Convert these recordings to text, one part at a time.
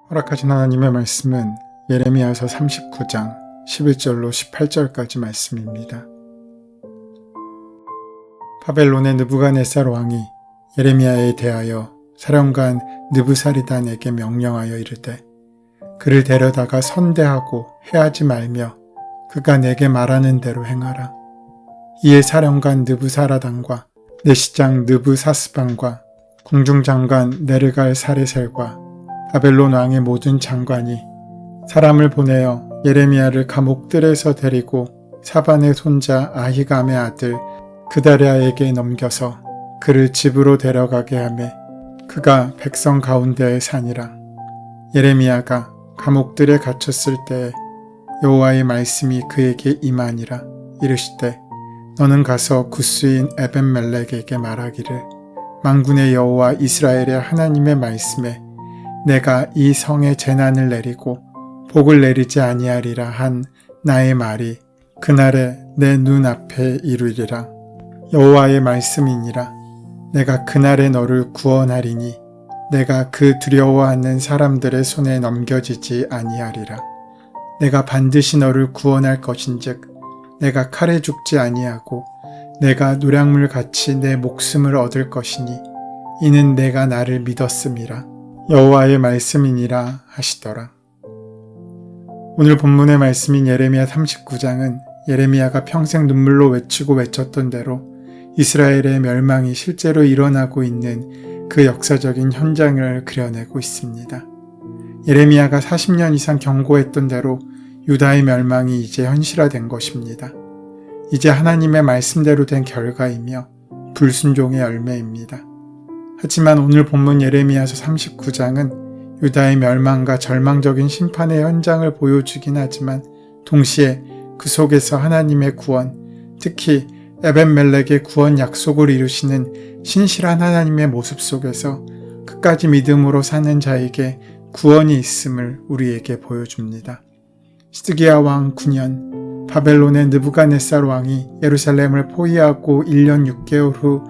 허락하신 하나님의 말씀은 예레미야서 39장 11절로 18절까지 말씀입니다. 바벨론의 느부갓네살 왕이 예레미야에 대하여 사령관 느부사리단에게 명령하여 이르되 그를 데려다가 선대하고 해하지 말며 그가 내게 말하는 대로 행하라. 이에 사령관 느부사라단과 내시장 느부사스반과 궁중장관 네르갈 사레셀과 바벨론 왕의 모든 장관이 사람을 보내어 예레미야를 감옥들에서 데리고 사반의 손자 아히감의 아들 그다랴에게 넘겨서 그를 집으로 데려가게 하매 그가 백성 가운데에 사니라. 예레미야가 감옥들에 갇혔을 때에 여호와의 말씀이 그에게 임하니라. 이르시되 너는 가서 구스인 에벤멜렉에게 말하기를 만군의 여호와 이스라엘의 하나님의 말씀에 내가 이 성에 재난을 내리고 복을 내리지 아니하리라 한 나의 말이 그날에 내 눈앞에 이루리라. 여호와의 말씀이니라. 내가 그날에 너를 구원하리니 내가 그 두려워하는 사람들의 손에 넘겨지지 아니하리라. 내가 반드시 너를 구원할 것인즉 내가 칼에 죽지 아니하고 내가 노략물같이 내 목숨을 얻을 것이니 이는 내가 나를 믿었음이라. 여호와의 말씀이니라 하시더라. 오늘 본문의 말씀인 예레미야 39장은 예레미야가 평생 눈물로 외치고 외쳤던 대로 이스라엘의 멸망이 실제로 일어나고 있는 그 역사적인 현장을 그려내고 있습니다. 예레미야가 40년 이상 경고했던 대로 유다의 멸망이 이제 현실화된 것입니다. 이제 하나님의 말씀대로 된 결과이며 불순종의 열매입니다. 하지만 오늘 본문 예레미야서 39장은 유다의 멸망과 절망적인 심판의 현장을 보여주긴 하지만 동시에 그 속에서 하나님의 구원, 특히 에벤멜렉의 구원 약속을 이루시는 신실한 하나님의 모습 속에서 끝까지 믿음으로 사는 자에게 구원이 있음을 우리에게 보여줍니다. 시드기야 왕 9년 바벨론의 느부갓네살 왕이 예루살렘을 포위하고 1년 6개월 후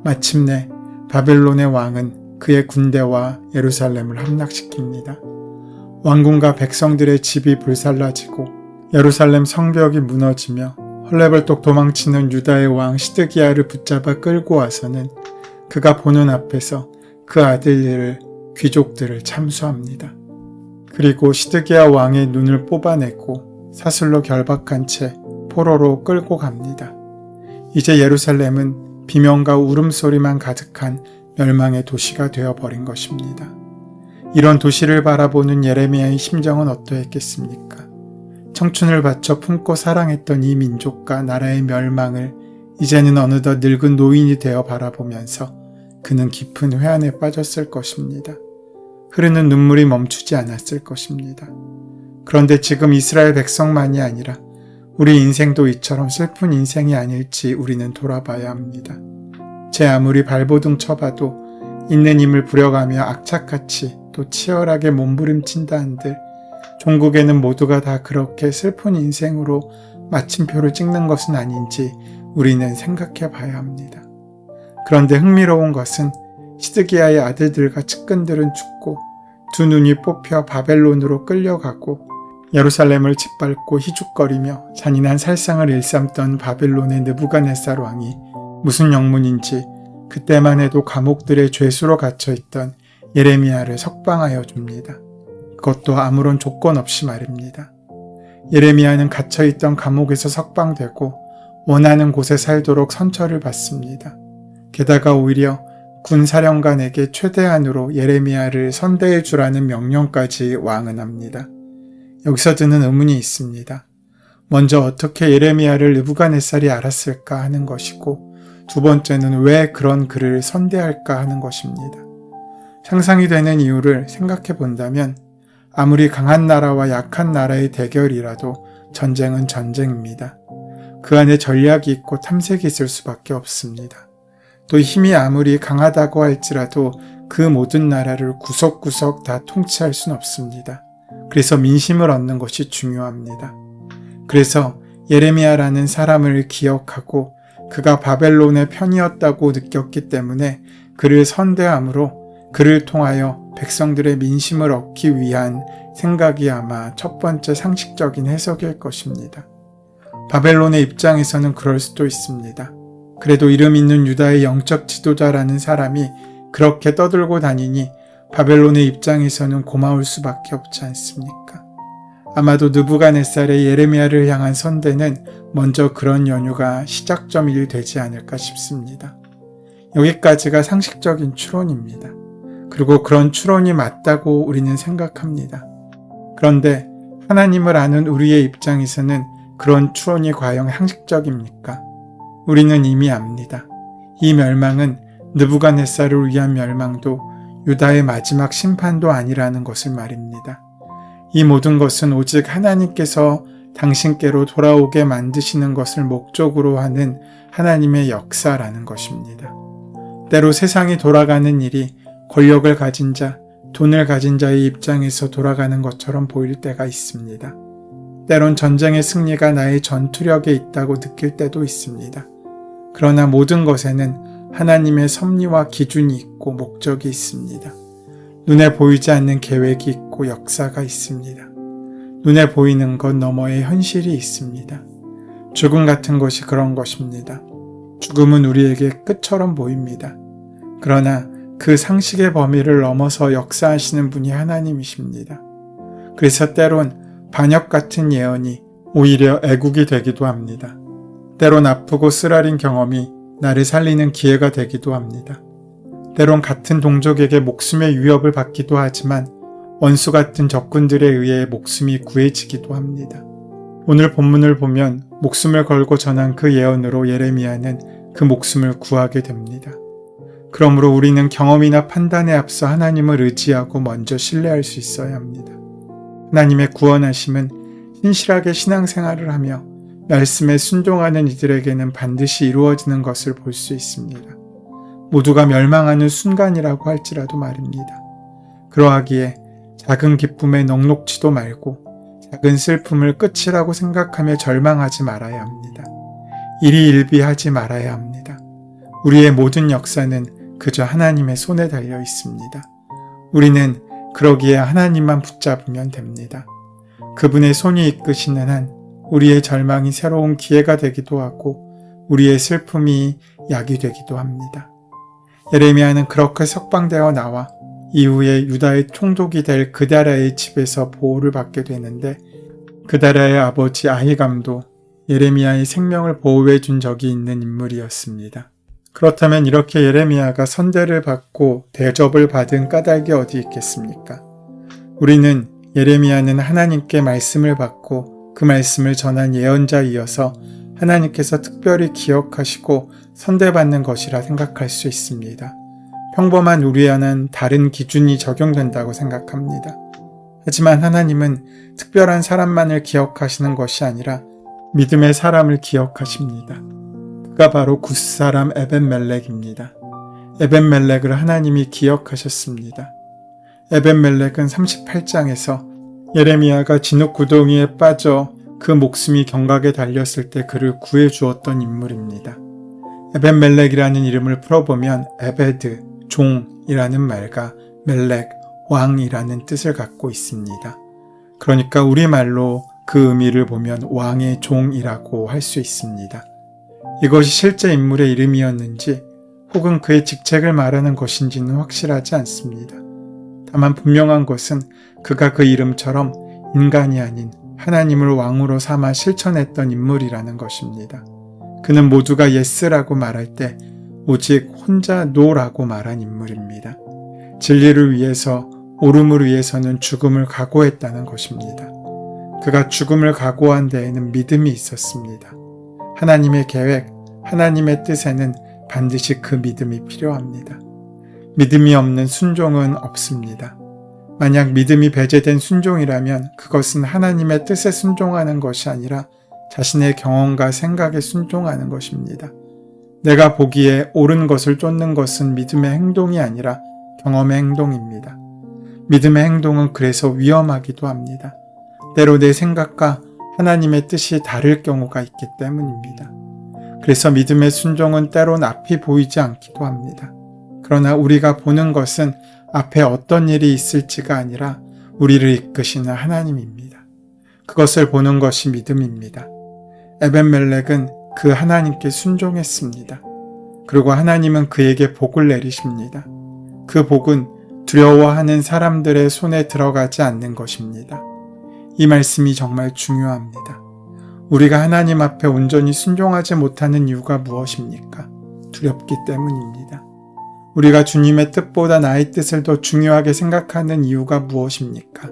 마침내 바벨론의 왕은 그의 군대와 예루살렘을 함락시킵니다. 왕궁과 백성들의 집이 불살라지고 예루살렘 성벽이 무너지며 헐레벌떡 도망치는 유다의 왕 시드기야를 붙잡아 끌고 와서는 그가 보는 앞에서 그 아들들을 귀족들을 참수합니다. 그리고 시드기야 왕의 눈을 뽑아내고 사슬로 결박한 채 포로로 끌고 갑니다. 이제 예루살렘은 비명과 울음소리만 가득한 멸망의 도시가 되어버린 것입니다. 이런 도시를 바라보는 예레미야의 심정은 어떠했겠습니까? 청춘을 바쳐 품고 사랑했던 이 민족과 나라의 멸망을 이제는 어느덧 늙은 노인이 되어 바라보면서 그는 깊은 회한에 빠졌을 것입니다. 흐르는 눈물이 멈추지 않았을 것입니다. 그런데 지금 이스라엘 백성만이 아니라 우리 인생도 이처럼 슬픈 인생이 아닐지 우리는 돌아봐야 합니다. 제 아무리 발버둥 쳐봐도 있는 힘을 부려가며 악착같이 또 치열하게 몸부림친다 한들 종국에는 모두가 다 그렇게 슬픈 인생으로 마침표를 찍는 것은 아닌지 우리는 생각해 봐야 합니다. 그런데 흥미로운 것은 시드기야의 아들들과 측근들은 죽고 두 눈이 뽑혀 바벨론으로 끌려가고 예루살렘을 짓밟고 희죽거리며 잔인한 살상을 일삼던 바벨론의 느부갓네살 왕이 무슨 영문인지 그때만 해도 감옥들의 죄수로 갇혀있던 예레미야를 석방하여 줍니다. 그것도 아무런 조건 없이 말입니다. 예레미야는 갇혀있던 감옥에서 석방되고 원하는 곳에 살도록 선처를 받습니다. 게다가 오히려 군사령관에게 최대한으로 예레미야를 선대해 주라는 명령까지 왕은 합니다. 여기서 드는 의문이 있습니다. 먼저 어떻게 예레미야를 느부갓네살이 알았을까 하는 것이고 두 번째는 왜 그런 그를 선대할까 하는 것입니다. 상상이 되는 이유를 생각해 본다면 아무리 강한 나라와 약한 나라의 대결이라도 전쟁은 전쟁입니다. 그 안에 전략이 있고 탐색이 있을 수밖에 없습니다. 또 힘이 아무리 강하다고 할지라도 그 모든 나라를 구석구석 다 통치할 수는 없습니다. 그래서 민심을 얻는 것이 중요합니다. 그래서 예레미야라는 사람을 기억하고 그가 바벨론의 편이었다고 느꼈기 때문에 그를 선대함으로 그를 통하여 백성들의 민심을 얻기 위한 생각이 아마 첫 번째 상식적인 해석일 것입니다. 바벨론의 입장에서는 그럴 수도 있습니다. 그래도 이름 있는 유다의 영적 지도자라는 사람이 그렇게 떠들고 다니니 바벨론의 입장에서는 고마울 수밖에 없지 않습니까? 아마도 느부갓네살의 예레미야를 향한 선대는 먼저 그런 연유가 시작점이 되지 않을까 싶습니다. 여기까지가 상식적인 추론입니다. 그리고 그런 추론이 맞다고 우리는 생각합니다. 그런데 하나님을 아는 우리의 입장에서는 그런 추론이 과연 상식적입니까? 우리는 이미 압니다. 이 멸망은 느부갓네살을 위한 멸망도 유다의 마지막 심판도 아니라는 것을 말입니다. 이 모든 것은 오직 하나님께서 당신께로 돌아오게 만드시는 것을 목적으로 하는 하나님의 역사라는 것입니다. 때로 세상이 돌아가는 일이 권력을 가진 자, 돈을 가진 자의 입장에서 돌아가는 것처럼 보일 때가 있습니다. 때론 전쟁의 승리가 나의 전투력에 있다고 느낄 때도 있습니다. 그러나 모든 것에는 하나님의 섭리와 기준이 있고 목적이 있습니다. 눈에 보이지 않는 계획이 있고 역사가 있습니다. 눈에 보이는 것 너머에 현실이 있습니다. 죽음 같은 것이 그런 것입니다. 죽음은 우리에게 끝처럼 보입니다. 그러나 그 상식의 범위를 넘어서 역사하시는 분이 하나님이십니다. 그래서 때론 반역 같은 예언이 오히려 애국이 되기도 합니다. 때론 아프고 쓰라린 경험이 나를 살리는 기회가 되기도 합니다. 때론 같은 동족에게 목숨의 위협을 받기도 하지만 원수 같은 적군들에 의해 목숨이 구해지기도 합니다. 오늘 본문을 보면 목숨을 걸고 전한 그 예언으로 예레미야는 그 목숨을 구하게 됩니다. 그러므로 우리는 경험이나 판단에 앞서 하나님을 의지하고 먼저 신뢰할 수 있어야 합니다. 하나님의 구원하심은 신실하게 신앙생활을 하며 말씀에 순종하는 이들에게는 반드시 이루어지는 것을 볼 수 있습니다. 모두가 멸망하는 순간이라고 할지라도 말입니다. 그러하기에 작은 기쁨에 넉넉지도 말고 작은 슬픔을 끝이라고 생각하며 절망하지 말아야 합니다. 일희일비하지 말아야 합니다. 우리의 모든 역사는 그저 하나님의 손에 달려 있습니다. 우리는 그러기에 하나님만 붙잡으면 됩니다. 그분의 손이 이끄시는 한 우리의 절망이 새로운 기회가 되기도 하고 우리의 슬픔이 약이 되기도 합니다. 예레미야는 그렇게 석방되어 나와 이후에 유다의 총독이 될 그다랴의 집에서 보호를 받게 되는데 그다랴의 아버지 아히감도 예레미야의 생명을 보호해 준 적이 있는 인물이었습니다. 그렇다면 이렇게 예레미야가 선대를 받고 대접을 받은 까닭이 어디 있겠습니까? 우리는 예레미야는 하나님께 말씀을 받고 그 말씀을 전한 예언자이어서 하나님께서 특별히 기억하시고 선대받는 것이라 생각할 수 있습니다. 평범한 우리와는 다른 기준이 적용된다고 생각합니다. 하지만 하나님은 특별한 사람만을 기억하시는 것이 아니라 믿음의 사람을 기억하십니다. 그가 바로 굿 사람 에벤멜렉입니다. 에벤멜렉을 하나님이 기억하셨습니다. 에벤멜렉은 38장에서 예레미야가 진흙구덩이에 빠져 그 목숨이 경각에 달렸을 때 그를 구해주었던 인물입니다. 에벤멜렉이라는 이름을 풀어보면 에베드, 종이라는 말과 멜렉, 왕이라는 뜻을 갖고 있습니다. 그러니까 우리말로 그 의미를 보면 왕의 종이라고 할 수 있습니다. 이것이 실제 인물의 이름이었는지 혹은 그의 직책을 말하는 것인지는 확실하지 않습니다. 다만 분명한 것은 그가 그 이름처럼 인간이 아닌 하나님을 왕으로 삼아 실천했던 인물이라는 것입니다. 그는 모두가 예스라고 말할 때 오직 혼자 노라고 말한 인물입니다. 진리를 위해서, 옳음을 위해서는 죽음을 각오했다는 것입니다. 그가 죽음을 각오한 데에는 믿음이 있었습니다. 하나님의 계획, 하나님의 뜻에는 반드시 그 믿음이 필요합니다. 믿음이 없는 순종은 없습니다. 만약 믿음이 배제된 순종이라면 그것은 하나님의 뜻에 순종하는 것이 아니라 자신의 경험과 생각에 순종하는 것입니다. 내가 보기에 옳은 것을 쫓는 것은 믿음의 행동이 아니라 경험의 행동입니다. 믿음의 행동은 그래서 위험하기도 합니다. 때로 내 생각과 하나님의 뜻이 다를 경우가 있기 때문입니다. 그래서 믿음의 순종은 때론 앞이 보이지 않기도 합니다. 그러나 우리가 보는 것은 앞에 어떤 일이 있을지가 아니라 우리를 이끄시는 하나님입니다. 그것을 보는 것이 믿음입니다. 에벤멜렉은 그 하나님께 순종했습니다. 그리고 하나님은 그에게 복을 내리십니다. 그 복은 두려워하는 사람들의 손에 들어가지 않는 것입니다. 이 말씀이 정말 중요합니다. 우리가 하나님 앞에 온전히 순종하지 못하는 이유가 무엇입니까? 두렵기 때문입니다. 우리가 주님의 뜻보다 나의 뜻을 더 중요하게 생각하는 이유가 무엇입니까?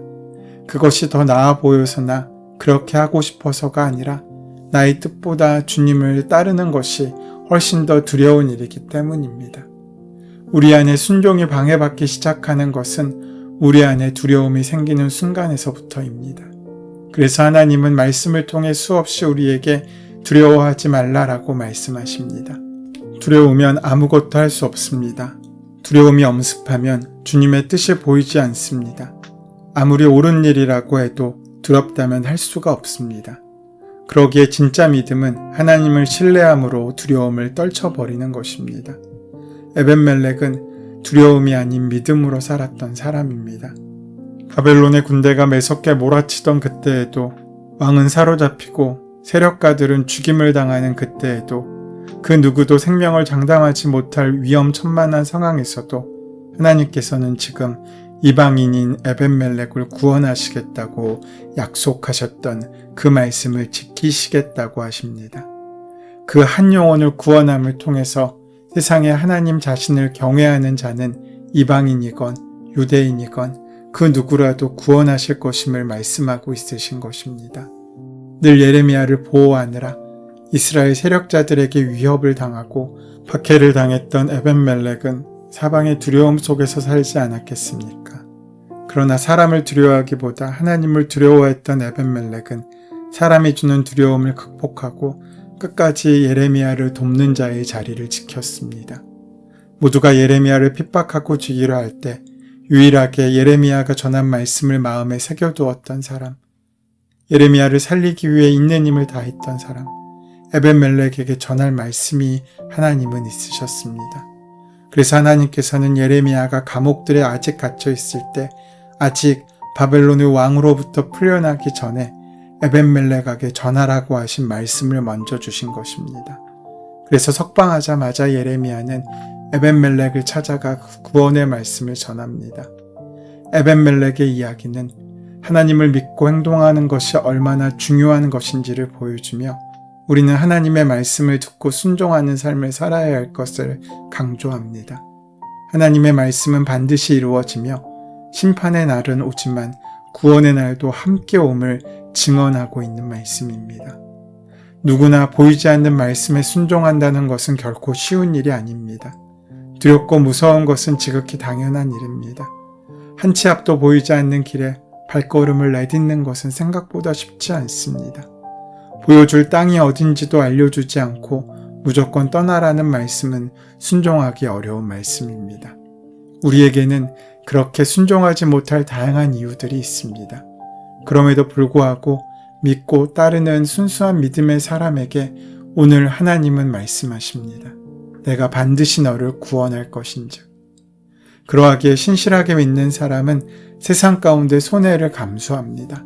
그것이 더 나아 보여서나 그렇게 하고 싶어서가 아니라 나의 뜻보다 주님을 따르는 것이 훨씬 더 두려운 일이기 때문입니다. 우리 안에 순종이 방해받기 시작하는 것은 우리 안에 두려움이 생기는 순간에서부터입니다. 그래서 하나님은 말씀을 통해 수없이 우리에게 두려워하지 말라라고 말씀하십니다. 두려우면 아무것도 할 수 없습니다. 두려움이 엄습하면 주님의 뜻이 보이지 않습니다. 아무리 옳은 일이라고 해도 두렵다면 할 수가 없습니다. 그러기에 진짜 믿음은 하나님을 신뢰함으로 두려움을 떨쳐버리는 것입니다. 에벤멜렉은 두려움이 아닌 믿음으로 살았던 사람입니다. 바벨론의 군대가 매섭게 몰아치던 그때에도, 왕은 사로잡히고 세력가들은 죽임을 당하는 그때에도, 그 누구도 생명을 장담하지 못할 위험천만한 상황에서도 하나님께서는 지금 이방인인 에벤멜렉을 구원하시겠다고 약속하셨던 그 말씀을 지키시겠다고 하십니다. 그 한 영혼을 구원함을 통해서 세상에 하나님 자신을 경외하는 자는 이방인이건 유대인이건 그 누구라도 구원하실 것임을 말씀하고 있으신 것입니다. 늘 예레미야를 보호하느라 이스라엘 세력자들에게 위협을 당하고 박해를 당했던 에벤멜렉은 사방의 두려움 속에서 살지 않았겠습니까? 그러나 사람을 두려워하기보다 하나님을 두려워했던 에벤멜렉은 사람이 주는 두려움을 극복하고 끝까지 예레미야를 돕는 자의 자리를 지켰습니다. 모두가 예레미야를 핍박하고 죽이려 할 때 유일하게 예레미야가 전한 말씀을 마음에 새겨두었던 사람, 예레미야를 살리기 위해 있는 힘을 다했던 사람, 에벤멜렉에게 전할 말씀이 하나님은 있으셨습니다. 그래서 하나님께서는 예레미야가 감옥들에 아직 갇혀 있을 때, 아직 바벨론의 왕으로부터 풀려나기 전에 에벤멜렉에게 전하라고 하신 말씀을 먼저 주신 것입니다. 그래서 석방하자마자 예레미야는 에벤멜렉을 찾아가 구원의 말씀을 전합니다. 에벤멜렉의 이야기는 하나님을 믿고 행동하는 것이 얼마나 중요한 것인지를 보여주며 우리는 하나님의 말씀을 듣고 순종하는 삶을 살아야 할 것을 강조합니다. 하나님의 말씀은 반드시 이루어지며 심판의 날은 오지만 구원의 날도 함께 옴을 증언하고 있는 말씀입니다. 누구나 보이지 않는 말씀에 순종한다는 것은 결코 쉬운 일이 아닙니다. 두렵고 무서운 것은 지극히 당연한 일입니다. 한 치 앞도 보이지 않는 길에 발걸음을 내딛는 것은 생각보다 쉽지 않습니다. 보여줄 땅이 어딘지도 알려주지 않고 무조건 떠나라는 말씀은 순종하기 어려운 말씀입니다. 우리에게는 그렇게 순종하지 못할 다양한 이유들이 있습니다. 그럼에도 불구하고 믿고 따르는 순수한 믿음의 사람에게 오늘 하나님은 말씀하십니다. 내가 반드시 너를 구원할 것인즉. 그러하기에 신실하게 믿는 사람은 세상 가운데 손해를 감수합니다.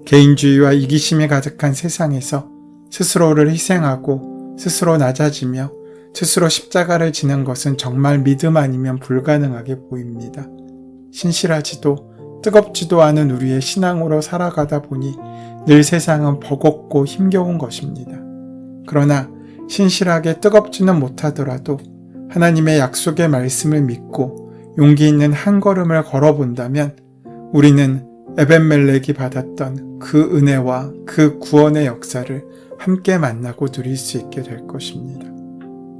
개인주의와 이기심이 가득한 세상에서 스스로를 희생하고 스스로 낮아지며 스스로 십자가를 지는 것은 정말 믿음 아니면 불가능하게 보입니다. 신실하지도 뜨겁지도 않은 우리의 신앙으로 살아가다 보니 늘 세상은 버겁고 힘겨운 것입니다. 그러나 신실하게 뜨겁지는 못하더라도 하나님의 약속의 말씀을 믿고 용기 있는 한 걸음을 걸어본다면 우리는 에벤멜렉이 받았던 그 은혜와 그 구원의 역사를 함께 만나고 누릴 수 있게 될 것입니다.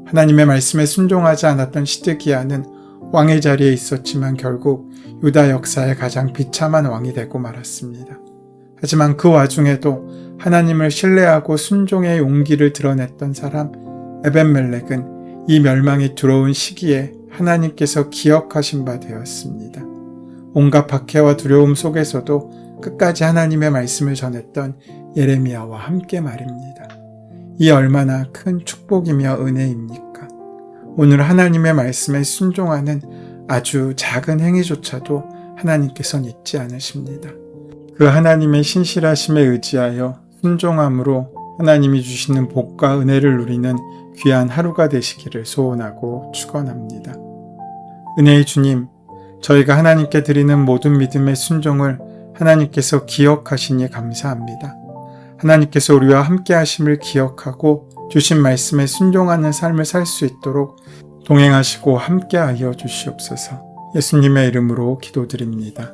하나님의 말씀에 순종하지 않았던 시드기야는 왕의 자리에 있었지만 결국 유다 역사의 가장 비참한 왕이 되고 말았습니다. 하지만 그 와중에도 하나님을 신뢰하고 순종의 용기를 드러냈던 사람 에벤멜렉은 이 멸망이 들어온 시기에 하나님께서 기억하신 바 되었습니다. 온갖 박해와 두려움 속에서도 끝까지 하나님의 말씀을 전했던 예레미야와 함께 말입니다. 이 얼마나 큰 축복이며 은혜입니까? 오늘 하나님의 말씀에 순종하는 아주 작은 행위조차도 하나님께서는 잊지 않으십니다. 그 하나님의 신실하심에 의지하여 순종함으로 하나님이 주시는 복과 은혜를 누리는 귀한 하루가 되시기를 소원하고 축원합니다. 은혜의 주님, 저희가 하나님께 드리는 모든 믿음의 순종을 하나님께서 기억하시니 감사합니다. 하나님께서 우리와 함께 하심을 기억하고 주신 말씀에 순종하는 삶을 살 수 있도록 동행하시고 함께하여 주시옵소서. 예수님의 이름으로 기도드립니다.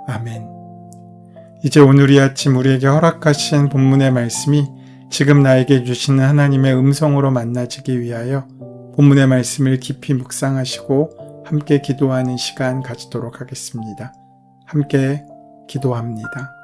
아멘. 이제 오늘 이 아침 우리에게 허락하신 본문의 말씀이 지금 나에게 주시는 하나님의 음성으로 만나지기 위하여 본문의 말씀을 깊이 묵상하시고 함께 기도하는 시간 가지도록 하겠습니다. 함께 기도합니다.